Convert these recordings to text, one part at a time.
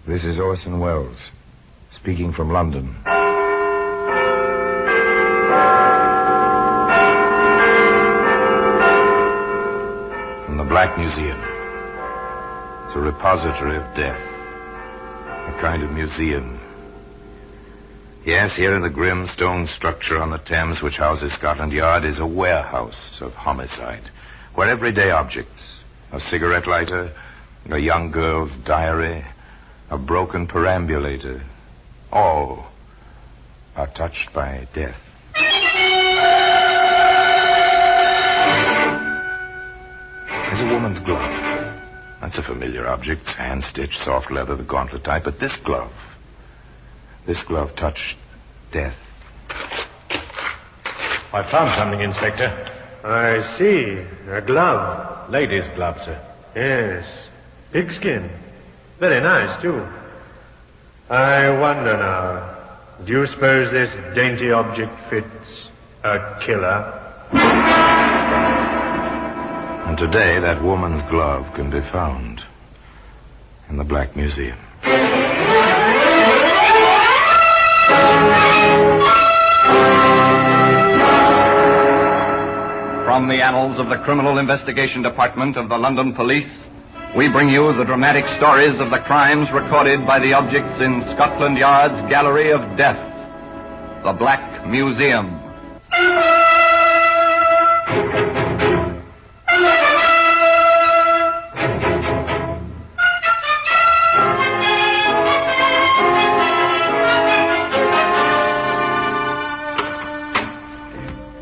This is Orson Welles, speaking from London. From the Black Museum. It's a repository of death. A kind of museum. Yes, here in the grim stone structure on the Thames which houses Scotland Yard is a warehouse of homicide, where everyday objects, a cigarette lighter, a young girl's diary, a broken perambulator, all are touched by death. There's a woman's glove. That's a familiar object, hand-stitched, soft leather, the gauntlet type, but this glove touched death. I found something, Inspector. I see. A glove. Lady's glove, sir. Yes. Pigskin. Very nice, too. I wonder now, do you suppose this dainty object fits a killer? And today, that woman's glove can be found in the Black Museum. From the annals of the Criminal Investigation Department of the London Police, we bring you the dramatic stories of the crimes recorded by the objects in Scotland Yard's Gallery of Death, the Black Museum.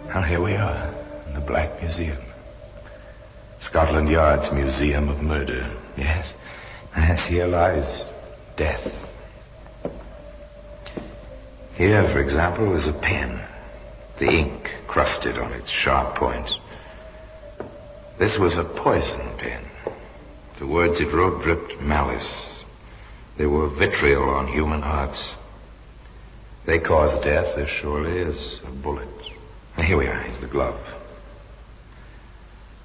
Now here we are in the Black Museum. Scotland Yard's Museum of Murder. Yes, here lies death. Here, for example, is a pen, the ink crusted on its sharp point. This was a poison pen. The words it wrote dripped malice. They were vitriol on human hearts. They cause death as surely as a bullet. Here we are. Here's the glove.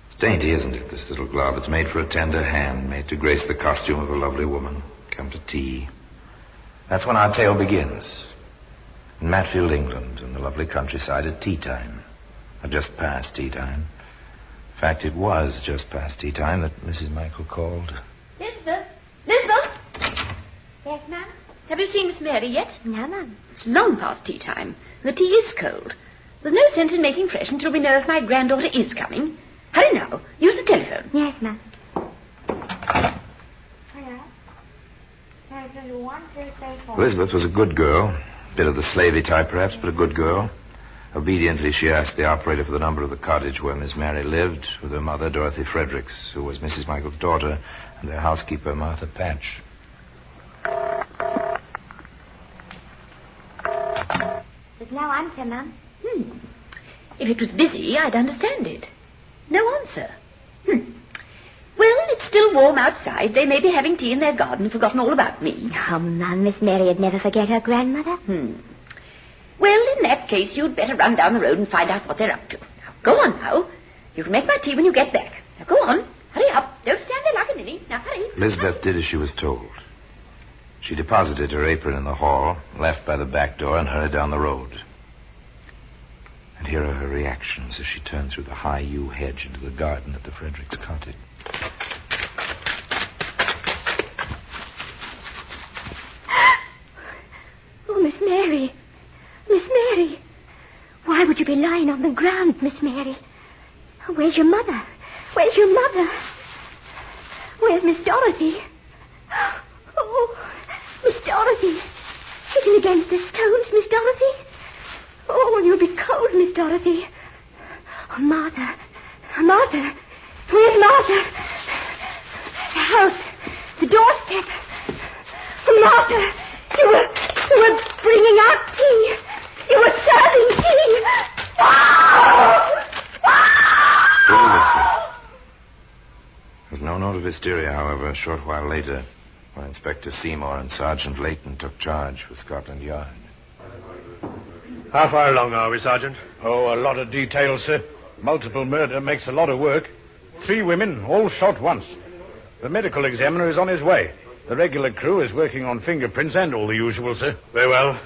It's dainty, isn't it, this little glove? It's made for a tender hand, made to grace the costume of a lovely woman. Come to tea. That's when our tale begins. In Matfield, England, in the lovely countryside at tea time. Or just past tea time. In fact, it was just past tea time that Mrs. Michael called. Elizabeth! Elizabeth! Yes, ma'am? Have you seen Miss Mary yet? No, ma'am. It's long past tea time. The tea is cold. There's no sense in making fresh until we know if my granddaughter is coming. Hurry now. Use the telephone. Yes, ma'am. Elizabeth was a good girl. Bit of the slavey type, perhaps, but a good girl. Obediently, she asked the operator for the number of the cottage where Miss Mary lived with her mother, Dorothy Fredericks, who was Mrs. Michael's daughter, and their housekeeper, Martha Patch. There's no answer, ma'am. If it was busy, I'd understand it. No answer. Well, it's still warm outside. They may be having tea in their garden and forgotten all about me. Oh, ma'am, Miss Mary would never forget her grandmother. Well, in that case, you'd better run down the road and find out what they're up to. Now, go on now. You can make my tea when you get back. Now, go on. Hurry up. Don't stand there like a ninny. Now, hurry. Elizabeth did as she was told. She deposited her apron in the hall, left by the back door, and hurried down the road. And here are her reactions as she turned through the high yew hedge into the garden at the Fredericks' cottage. Oh, Miss Mary. Miss Mary. Why would you be lying on the ground, Miss Mary? Where's your mother? Where's your mother? Where's Miss Dorothy? Oh, Miss Dorothy. Sitting against the stones, Miss Dorothy. Oh, you'll be cold, Miss Dorothy. Oh, Martha. Martha. Where's Martha? The house. The doorstep. Oh, Martha. You were bringing out tea. You were serving tea. Oh! Oh! There was no note of hysteria, however, a short while later, when Inspector Seymour and Sergeant Layton took charge for Scotland Yard. How far along are we, Sergeant? Oh, a lot of details, sir. Multiple murder makes a lot of work. 3 women, all shot once. The medical examiner is on his way. The regular crew is working on fingerprints and all the usual, sir. Very well.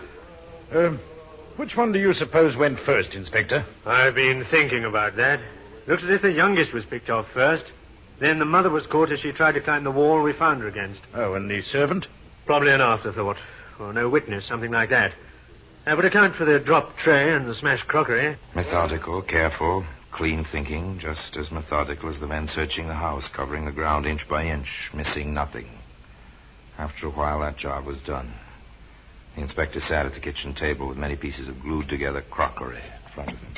Which one do you suppose went first, Inspector? I've been thinking about that. Looks as if the youngest was picked off first. Then the mother was caught as she tried to climb the wall we found her against. Oh, and the servant? Probably an afterthought. Or no witness, something like that. That would account for the dropped tray and the smashed crockery. Methodical, careful, clean thinking, just as methodical as the men searching the house, covering the ground inch by inch, missing nothing. After a while, that job was done. The inspector sat at the kitchen table with many pieces of glued-together crockery in front of him.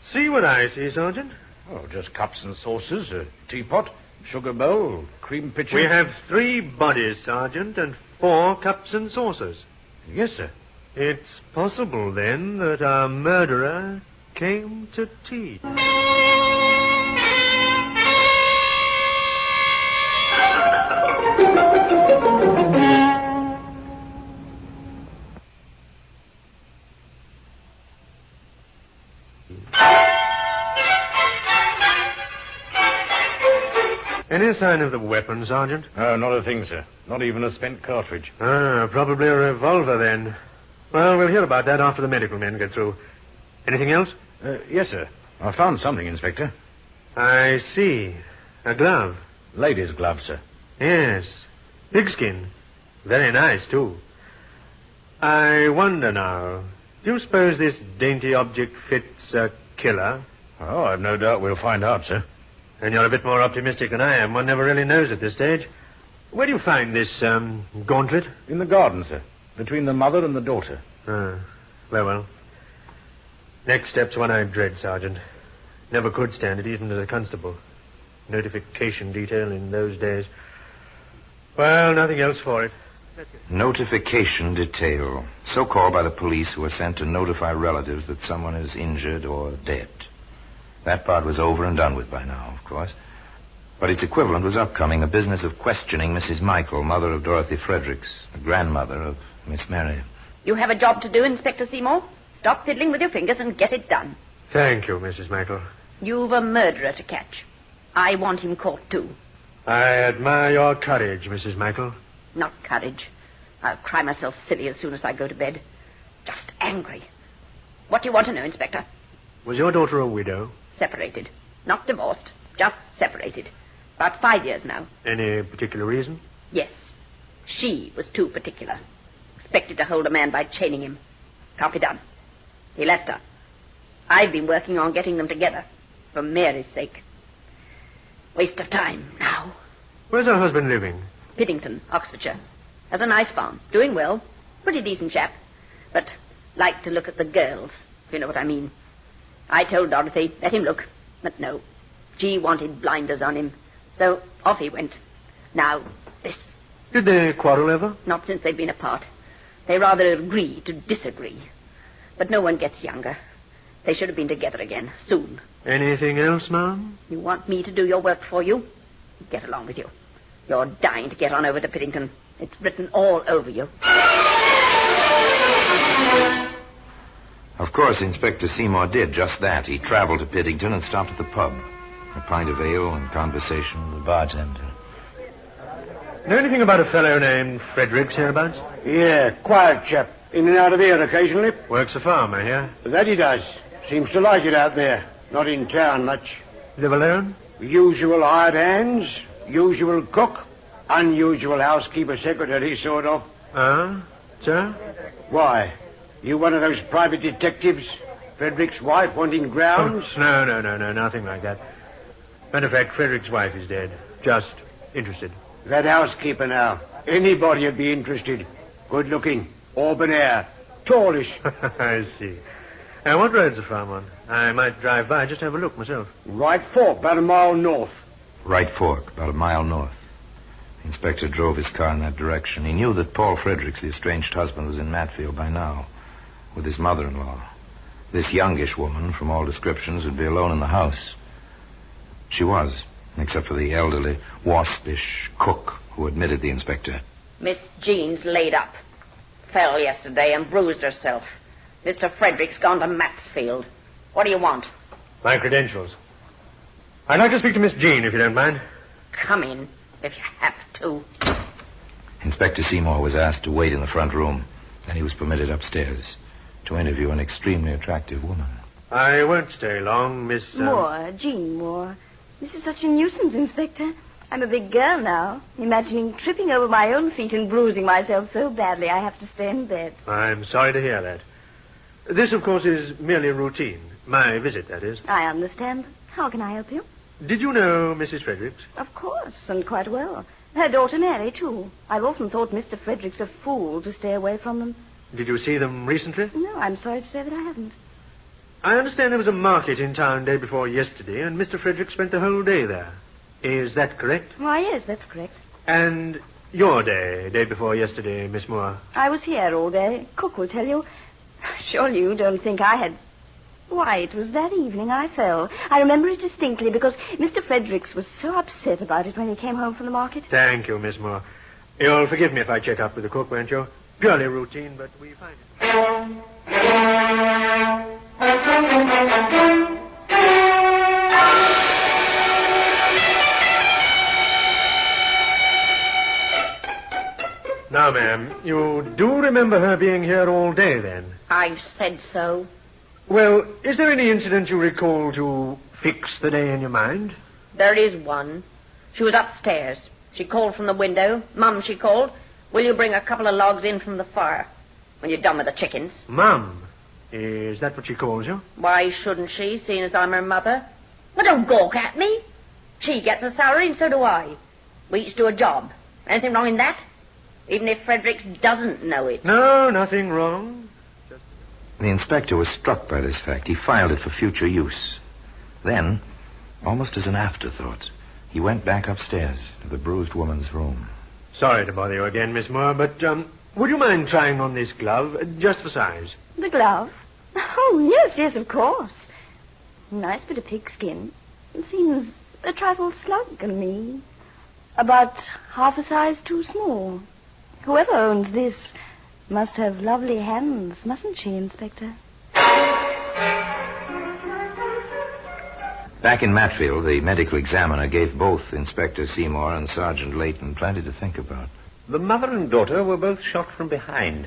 See what I see, Sergeant? Oh, just cups and saucers, a teapot, sugar bowl, cream pitcher. We have 3 bodies, Sergeant, and 4 cups and saucers. Yes, sir. It's possible, then, that our murderer came to tea. Any sign of the weapon, Sergeant? Oh, not a thing, sir. Not even a spent cartridge. Ah, probably a revolver, then. Well, we'll hear about that after the medical men get through. Anything else? Yes, sir. I found something, Inspector. I see. A glove. Ladies' glove, sir. Yes. Pigskin. Very nice, too. I wonder now, do you suppose this dainty object fits a killer? Oh, I've no doubt we'll find out, sir. And you're a bit more optimistic than I am. One never really knows at this stage. Where do you find this, gauntlet? In the garden, sir. Between the mother and the daughter. Ah, well. Next step's one I dread, Sergeant. Never could stand it, even as a constable. Notification detail in those days. Well, nothing else for it. Notification detail. So called by the police who are sent to notify relatives that someone is injured or dead. That part was over and done with by now, of course. But its equivalent was upcoming, the business of questioning Mrs. Michael, mother of Dorothy Fredericks, the grandmother of Miss Mary. You have a job to do, Inspector Seymour. Stop fiddling with your fingers and get it done. Thank you, Mrs. Michael. You've a murderer to catch. I want him caught, too. I admire your courage, Mrs. Michael. Not courage. I'll cry myself silly as soon as I go to bed. Just angry. What do you want to know, Inspector? Was your daughter a widow? Separated. Not divorced. Just separated. About 5 years now. Any particular reason? Yes. She was too particular. Expected to hold a man by chaining him. Can't be done. He left her. I've been working on getting them together. For Mary's sake. Waste of time now. Where's her husband living? Piddington, Oxfordshire. Has a nice farm. Doing well. Pretty decent chap. But like to look at the girls, if you know what I mean. I told Dorothy, let him look. But no. She wanted blinders on him. So off he went. Now, this. Did they quarrel ever? Not since they've been apart. They rather agree to disagree. But no one gets younger. They should have been together again, soon. Anything else, ma'am? You want me to do your work for you? Get along with you. You're dying to get on over to Piddington. It's written all over you. Of course, Inspector Seymour did just that. He traveled to Piddington and stopped at the pub. A pint of ale and conversation with the bartender. Know anything about a fellow named Fredericks hereabouts? Yeah, quiet chap. In and out of here occasionally. Works a farm, I hear. That he does. Seems to like it out there. Not in town much. Live alone? Usual hired hands, usual cook, unusual housekeeper secretary, sort of. Sir? Why? You one of those private detectives? Frederick's wife wanting grounds? No, nothing like that. Matter of fact, Frederick's wife is dead. Just interested. That housekeeper now. Anybody'd be interested. Good looking, auburn hair, tallish. I see. What road's the farm on? I might drive by, just have a look myself. Right fork, about a mile north. Right fork, about a mile north. The inspector drove his car in that direction. He knew that Paul Fredericks, the estranged husband, was in Matfield by now, with his mother-in-law. This youngish woman, from all descriptions, would be alone in the house. She was, except for the elderly, waspish cook who admitted the inspector. Miss Jean's laid up. Fell yesterday and bruised herself. Mr. Frederick's gone to Matsfield. What do you want? My credentials. I'd like to speak to Miss Jean, if you don't mind. Come in, if you have to. Inspector Seymour was asked to wait in the front room, and he was permitted upstairs to interview an extremely attractive woman. I won't stay long, Miss... Moore, Jean Moore. This is such a nuisance, Inspector. I'm a big girl now. Imagining tripping over my own feet and bruising myself so badly I have to stay in bed. I'm sorry to hear that. This, of course, is merely a routine. My visit, that is. I understand. How can I help you? Did you know Mrs. Fredericks? Of course, and quite well. Her daughter Mary, too. I've often thought Mr. Fredericks a fool to stay away from them. Did you see them recently? No, I'm sorry to say that I haven't. I understand there was a market in town day before yesterday, and Mr. Fredericks spent the whole day there. Is that correct? Why, yes, that's correct. And your day before yesterday, Miss Moore? I was here all day. Cook will tell you. Surely you don't think I had... Why, it was that evening I fell. I remember it distinctly because Mr. Fredericks was so upset about it when he came home from the market. Thank you, Miss Moore. You'll forgive me if I check up with the cook, won't you? Purely routine, but we find it. Now, ma'am, you do remember her being here all day, then? I've said so. Well, is there any incident you recall to fix the day in your mind? There is one. She was upstairs. She called from the window. Mum, she called. Will you bring a couple of logs in from the fire when you're done with the chickens? Mum, is that what she calls you? Why shouldn't she, seeing as I'm her mother? Well, don't gawk at me. She gets a salary and so do I. We each do a job. Anything wrong in that? Even if Fredericks doesn't know it. No, nothing wrong. The inspector was struck by this fact. He filed it for future use. Then, almost as an afterthought, he went back upstairs to the bruised woman's room. Sorry to bother you again, Miss Moore, but, would you mind trying on this glove, just for size? The glove? Oh, yes, of course. Nice bit of pigskin. It seems a trifle slug on me. About half a size too small. Whoever owns this must have lovely hands, mustn't she, Inspector? Back in Matfield, the medical examiner gave both Inspector Seymour and Sergeant Layton plenty to think about. The mother and daughter were both shot from behind.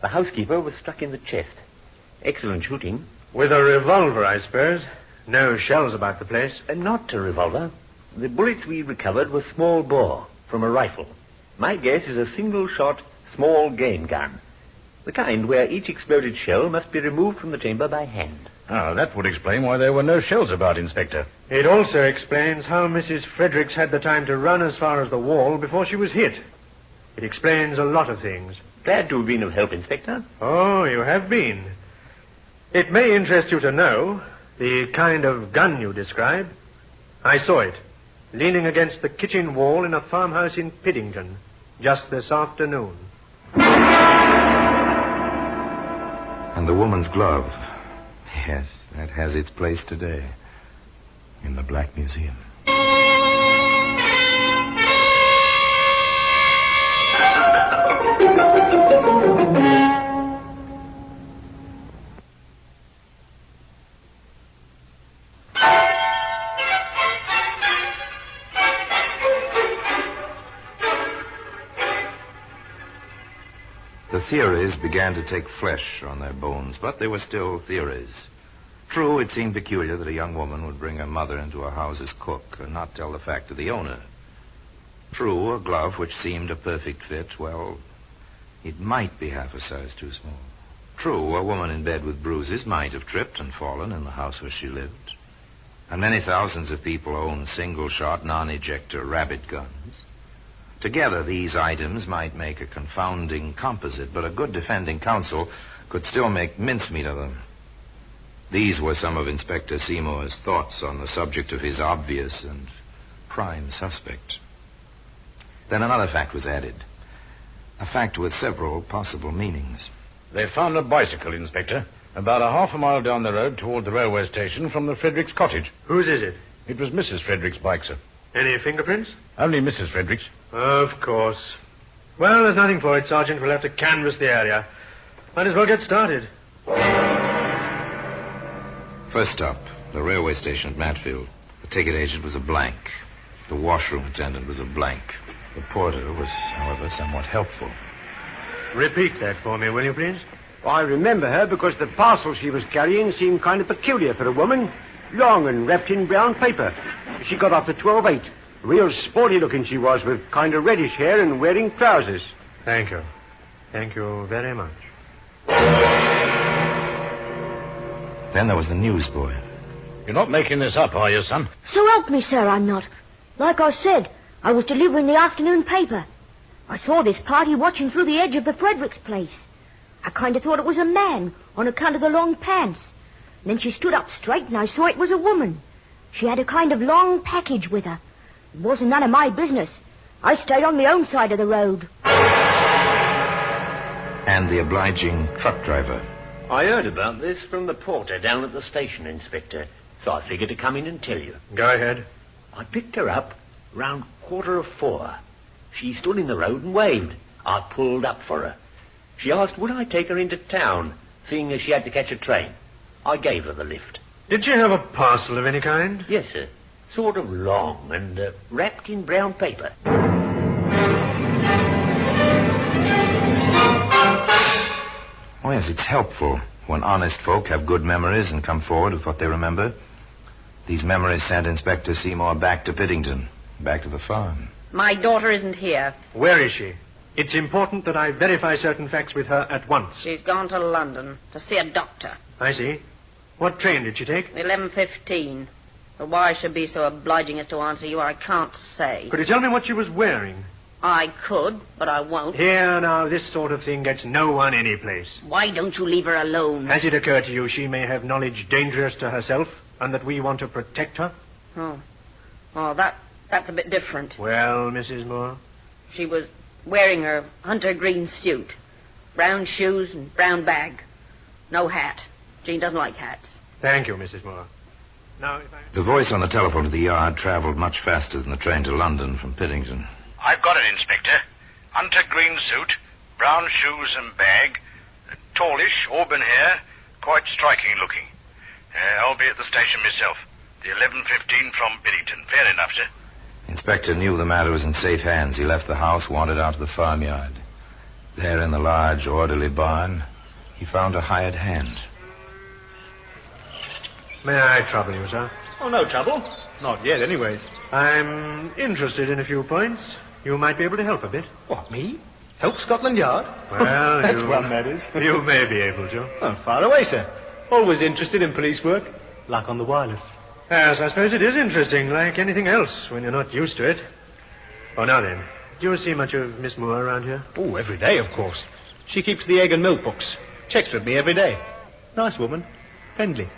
The housekeeper was struck in the chest. Excellent shooting. With a revolver, I suppose. No shells about the place. Not a revolver. The bullets we recovered were small bore from a rifle. My guess is a single-shot, small-gain gun. The kind where each exploded shell must be removed from the chamber by hand. Ah, that would explain why there were no shells about, Inspector. It also explains how Mrs. Fredericks had the time to run as far as the wall before she was hit. It explains a lot of things. Glad to have been of help, Inspector. Oh, you have been. It may interest you to know the kind of gun you describe. I saw it, leaning against the kitchen wall in a farmhouse in Piddington, just this afternoon. And the woman's glove, yes, that has its place today in the Black Museum. The theories began to take flesh on their bones, but they were still theories. True, it seemed peculiar that a young woman would bring her mother into a house as cook and not tell the fact to the owner. True, a glove which seemed a perfect fit, well, it might be half a size too small. True, a woman in bed with bruises might have tripped and fallen in the house where she lived. And many thousands of people own single-shot, non-ejector rabbit guns. Together, these items might make a confounding composite, but a good defending counsel could still make mincemeat of them. These were some of Inspector Seymour's thoughts on the subject of his obvious and prime suspect. Then another fact was added, a fact with several possible meanings. They found a bicycle, Inspector, about a half a mile down the road toward the railway station from the Fredericks cottage. Whose is it? It was Mrs. Fredericks' bike, sir. Any fingerprints? Only Mrs. Fredericks. Of course. Well, there's nothing for it, Sergeant. We'll have to canvass the area. Might as well get started. First stop, the railway station at Matfield. The ticket agent was a blank. The washroom attendant was a blank. The porter was, however, somewhat helpful. Repeat that for me, will you, please? I remember her because the parcel she was carrying seemed kind of peculiar for a woman. Long and wrapped in brown paper. She got off the 12-8. Real sporty looking she was, with kind of reddish hair and wearing trousers. Thank you. Thank you very much. Then there was the newsboy. You're not making this up, are you, son? So help me, sir, I'm not. Like I said, I was delivering the afternoon paper. I saw this party watching through the edge of the Fredericks place. I kind of thought it was a man on account of the long pants. And then she stood up straight and I saw it was a woman. She had a kind of long package with her. It wasn't none of my business. I stayed on my own side of the road. And the obliging truck driver. I heard about this from the porter down at the station, Inspector, so I figured to come in and tell you. Go ahead. I picked her up round 4:15. She stood in the road and waved. I pulled up for her. She asked would I take her into town, seeing as she had to catch a train. I gave her the lift. Did she have a parcel of any kind? Yes, sir. Sort of long and wrapped in brown paper. Oh, yes, it's helpful when honest folk have good memories and come forward with what they remember. These memories sent Inspector Seymour back to Piddington, back to the farm. My daughter isn't here. Where is she? It's important that I verify certain facts with her at once. She's gone to London to see a doctor. I see. What train did she take? 11:15. But why I should be so obliging as to answer you, I can't say. Could you tell me what she was wearing? I could, but I won't. Here now, this sort of thing gets no one any place. Why don't you leave her alone? Has it occurred to you she may have knowledge dangerous to herself and that we want to protect her? Oh, that's a bit different. Well, Mrs. Moore? She was wearing her hunter green suit, brown shoes and brown bag. No hat. Jean doesn't like hats. Thank you, Mrs. Moore. Now, if I... The voice on the telephone to the yard traveled much faster than the train to London from Piddington. I've got it, Inspector. Hunter green suit, brown shoes and bag, tallish, auburn hair, quite striking looking. I'll be at the station myself. The 11:15 from Piddington. Fair enough, sir. Inspector knew the matter was in safe hands. He left the house, wandered out to the farmyard. There in the large, orderly barn, he found a hired hand. May I trouble you, sir? Oh, no trouble. Not yet, anyways. I'm interested in a few points. You might be able to help a bit. What, me? Help Scotland Yard? Well, That's one, that is. You may be able to. Oh, far away, sir. Always interested in police work. Like on the wireless. Yes, I suppose it is interesting, like anything else, when you're not used to it. Oh, now then, do you see much of Miss Moore around here? Oh, every day, of course. She keeps the egg and milk books. Checks with me every day. Nice woman. Friendly.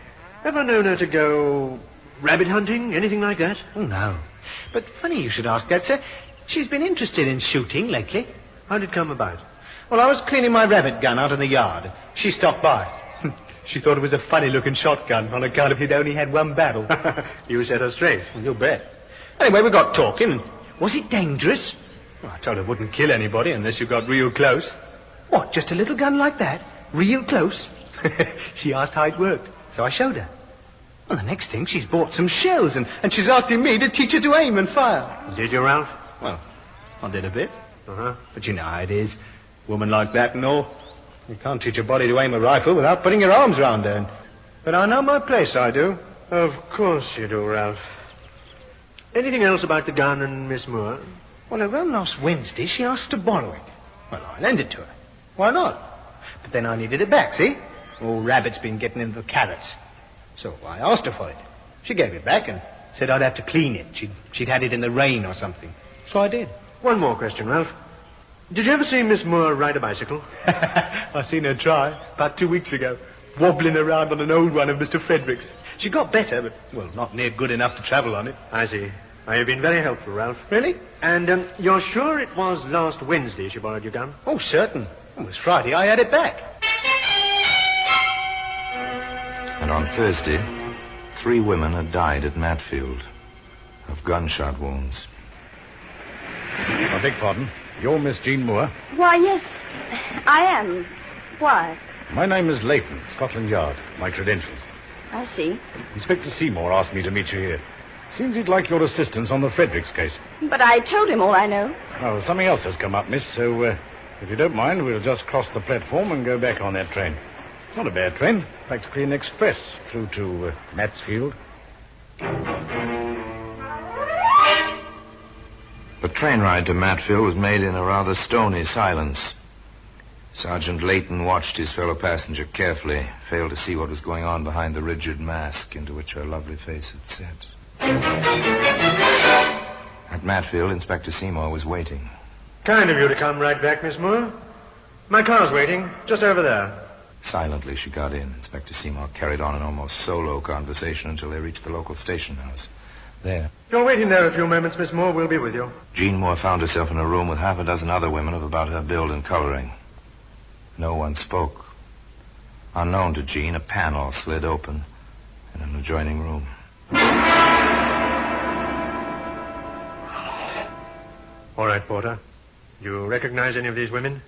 Ever known her to go rabbit hunting, anything like that? Oh, no. But funny you should ask that, sir. She's been interested in shooting lately. How did it come about? Well, I was cleaning my rabbit gun out in the yard. She stopped by. She thought it was a funny-looking shotgun on account of it only had one barrel. You set her straight. Well, you bet. Anyway, we got talking, and was it dangerous? Well, I told her it wouldn't kill anybody unless you got real close. What, just a little gun like that? Real close? She asked how it worked, so I showed her. Well, the next thing, she's bought some shells, and she's asking me to teach her to aim and fire. Did you, Ralph? Well, I did a bit. Uh-huh. But you know how it is. Woman like that and all. You can't teach a body to aim a rifle without putting your arms round her. But I know my place, I do. Of course you do, Ralph. Anything else about the gun and Miss Moore? Well, around last Wednesday, she asked to borrow it. Well, I lent it to her. Why not? But then I needed it back, see? Old Rabbit's been getting into the carrots. So I asked her for it. She gave it back and said I'd have to clean it. She'd had it in the rain or something. So I did. One more question, Ralph. Did you ever see Miss Moore ride a bicycle? I seen her try, about 2 weeks ago, wobbling around on an old one of Mr. Frederick's. She got better, but, well, not near good enough to travel on it. I see. You've been very helpful, Ralph. Really? And you're sure it was last Wednesday she borrowed your gun? Oh, certain. It was Friday. I had it back. And on Thursday, 3 women had died at Matfield of gunshot wounds. I beg pardon. You're Miss Jean Moore? Why, yes, I am. Why? My name is Leighton, Scotland Yard. My credentials. I see. Inspector Seymour asked me to meet you here. Seems he'd like your assistance on the Fredericks case. But I told him all I know. Oh, something else has come up, miss, so if you don't mind, we'll just cross the platform and go back on that train. It's not a bad train, practically an express through to Matsfield. The train ride to Matfield was made in a rather stony silence. Sergeant Layton watched his fellow passenger carefully, failed to see what was going on behind the rigid mask into which her lovely face had set. At Matfield, Inspector Seymour was waiting. Kind of you to come right back, Miss Moore. My car's waiting, just over there. Silently, she got in. Inspector Seymour carried on an almost solo conversation until they reached the local station house. There, You're waiting there a few moments, Miss Moore. We'll be with you. Jean Moore found herself in a room with half a dozen other women of about her build and coloring. No one spoke. Unknown to Jean, a panel slid open in an adjoining room. All right, Porter. You recognize any of these women?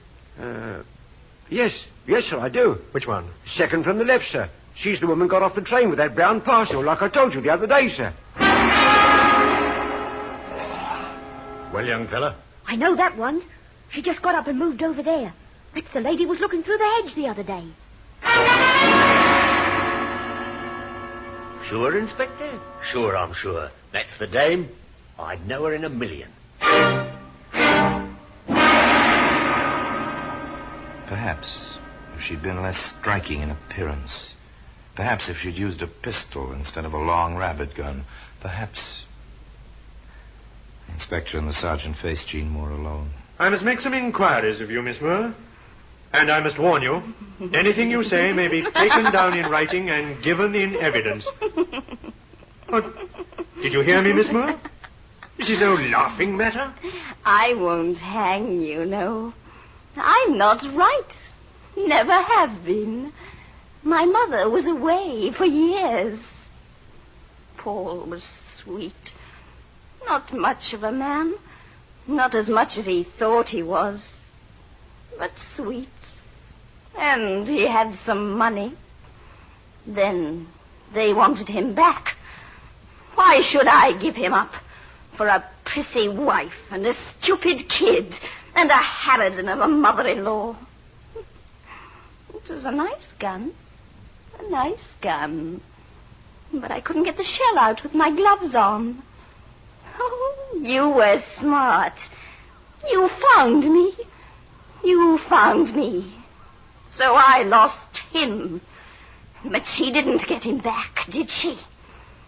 Yes, sir, I do. Which one? Second from the left, sir. She's the woman got off the train with that brown parcel, like I told you the other day, sir. Well, young fella. I know that one. She just got up and moved over there. That's the lady who was looking through the hedge the other day. Sure, Inspector? Sure, I'm sure. That's the dame. I'd know her in a million. Perhaps if she'd been less striking in appearance. Perhaps if she'd used a pistol instead of a long rabbit gun. Perhaps... The inspector and the sergeant faced Jean Moore alone. I must make some inquiries of you, Miss Moore. And I must warn you, anything you say may be taken down in writing and given in evidence. Oh, did you hear me, Miss Moore? This is no laughing matter. I won't hang you, no. I'm not right. Never have been. My mother was away for years. Paul was sweet. Not much of a man. Not as much as he thought he was. But sweet. And he had some money. Then they wanted him back. Why should I give him up? For a prissy wife and a stupid kid and a harridan of a mother-in-law. It was a nice gun. A nice gun. But I couldn't get the shell out with my gloves on. Oh, you were smart. You found me. You found me. So I lost him. But she didn't get him back, did she?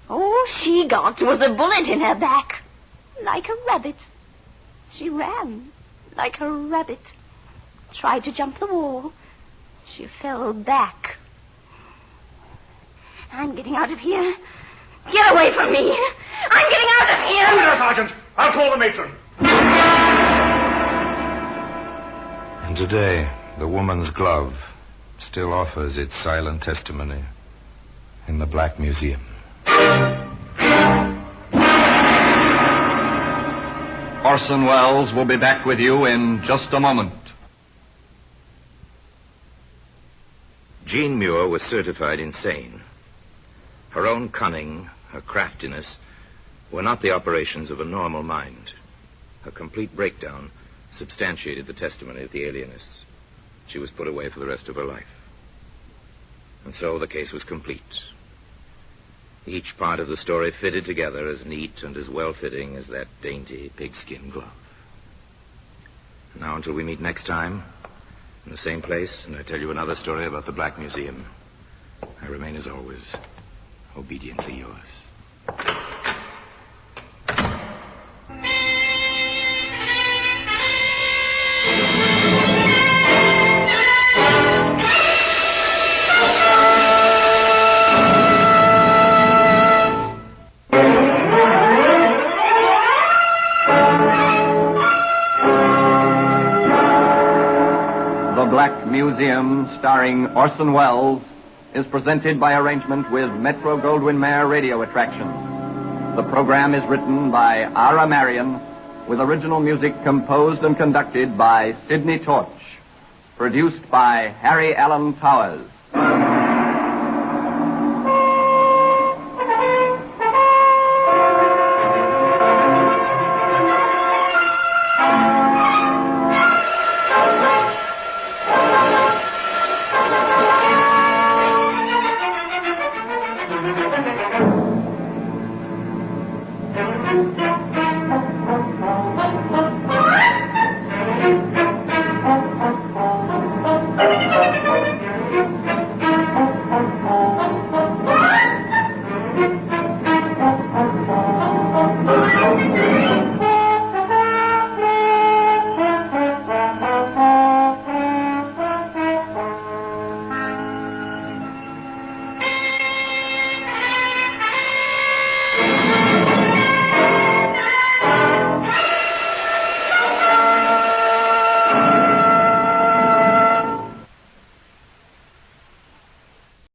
All she got was a bullet in her back. Like a rabbit. She ran like a rabbit. Tried to jump the wall. She fell back. I'm getting out of here. Get away from me. I'm getting out of here. Order, Sergeant. I'll call the matron. And today, the woman's glove still offers its silent testimony in the Black Museum. Orson Welles will be back with you in just a moment. Jean Muir was certified insane. Her own cunning, her craftiness, were not the operations of a normal mind. Her complete breakdown substantiated the testimony of the alienists. She was put away for the rest of her life. And so the case was complete. Each part of the story fitted together as neat and as well-fitting as that dainty pigskin glove. Now, until we meet next time, in the same place, and I tell you another story about the Black Museum, I remain, as always, obediently yours. The Black Museum, starring Orson Welles, is presented by arrangement with Metro-Goldwyn-Mayer Radio Attractions. The program is written by Ara Marion, with original music composed and conducted by Sidney Torch. Produced by Harry Allen Towers.